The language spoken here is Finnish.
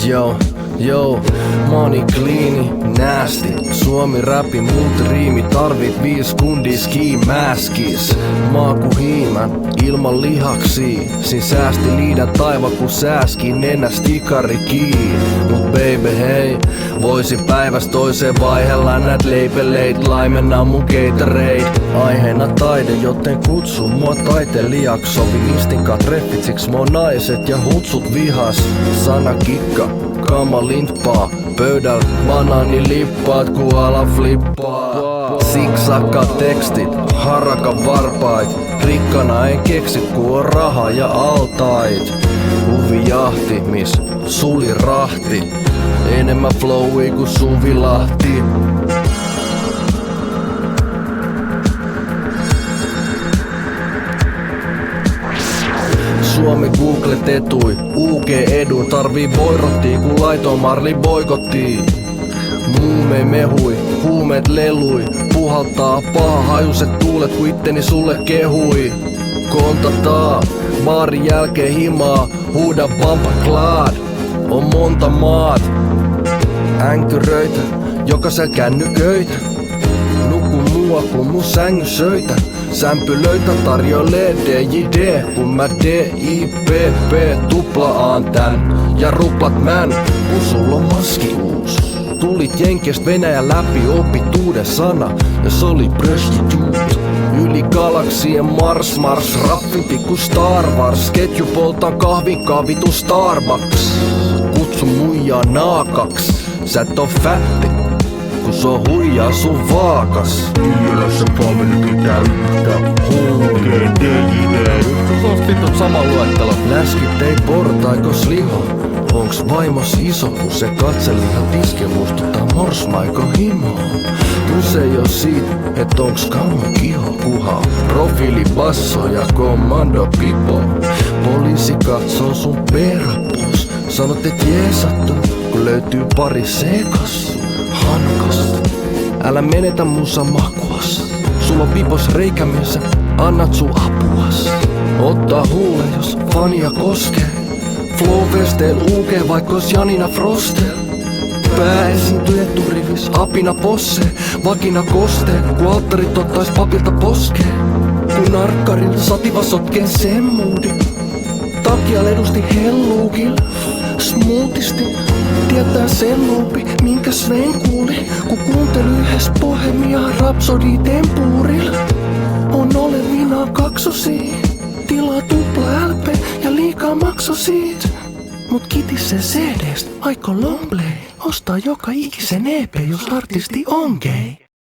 Yo, money cleani, nasty. Suomi räpi, mut riimi, tarvit 5 kundi ski maskis. Maaku hiimän, ilman lihaksia. Sin säästi liidan taiva ku sääski, nenä stikari kiin. Mut baby hei, voisin päivästä toiseen vaihella näet leipeleit. Laimenna mun Gatorade. Aiheena taide, joten kutsu mua taiteilijaksi. Sovi instinkaan treffit, siks mua naiset ja hutsut vihas. Sana kikka, kama limppaa. Pöydällä banaanilippaat ku ala flippaa. Siksakka tekstit, haraka varpait. Rikkana en keksi ku on raha ja altait. Huvijahti, mis suli rahti. Enemmän flowi ku Suvi Lahti. Suomi Google tetui, UG edun tarvii boirottii ku laitoin Marli boikottii. Muume mehui, huumeet lelui, puhaltaa paha hajuset tuulet ku itteni sulle kehui. Kontataa, baarin jälkeen himaa, huuda bumpa klaad, on monta maat. Änkyröitä, jokaisel kännyköitä, nuku mua ku mun sängy söitä. Sämpylöitä tarjoilee DJD, kun mä DIPP tuplaan tän ja ruplat män, kun sulla on maski uus. Tulit Jenkestä Venäjän läpi, opit uuden sana, ja se oli prostitute. Yli galaksien Mars, raffimpi ku Star Wars. Ketju poltaa kahvin kavitu Starbucks. Kutsu muijaa naakaks, sä et oo fätti, kun se on huijaa sun vaakas. Tiedässä palvelukin täyttä HGDJD. Tuosta vitut sama luettelo. Läskit ei portaikos liho. Onks vaimos iso, kun se katselihan tiske muistuttaa morsmaiko himoa? Kyse ei oo siitä, et onks kammo kiho kuhaa. Profiili basso ja kommando pipo. Poliisi katsoo sun perapos. Sanot et jeesattu, kun löytyy pari sekas. Hankasta, älä menetä musa makuas. Sulla on pipos reikämiensä, annat sun apuas. Ottaa huule, jos fania koskee. Flow-festeel UG vaikkos Janina Frostel. Pää esiintyy eturivis, apina posse. Vakina kostee, ku alttarit ottais papilta poskee. Kun narkkarilla sativa sotkee sen moodin. Takia ledusti helluukil, smoothisti. Tietää sen luupi, minkä Sven kuuli, kun kuunteli yhdessä Bohemian Rhapsody tempuuril. On olevinaan kaksosia, tilaa tupla LP ja liikaa makso siitä. Mut kitisen CDstä aiko lomblei, ostaa joka ikisen EP, jos artisti on gay.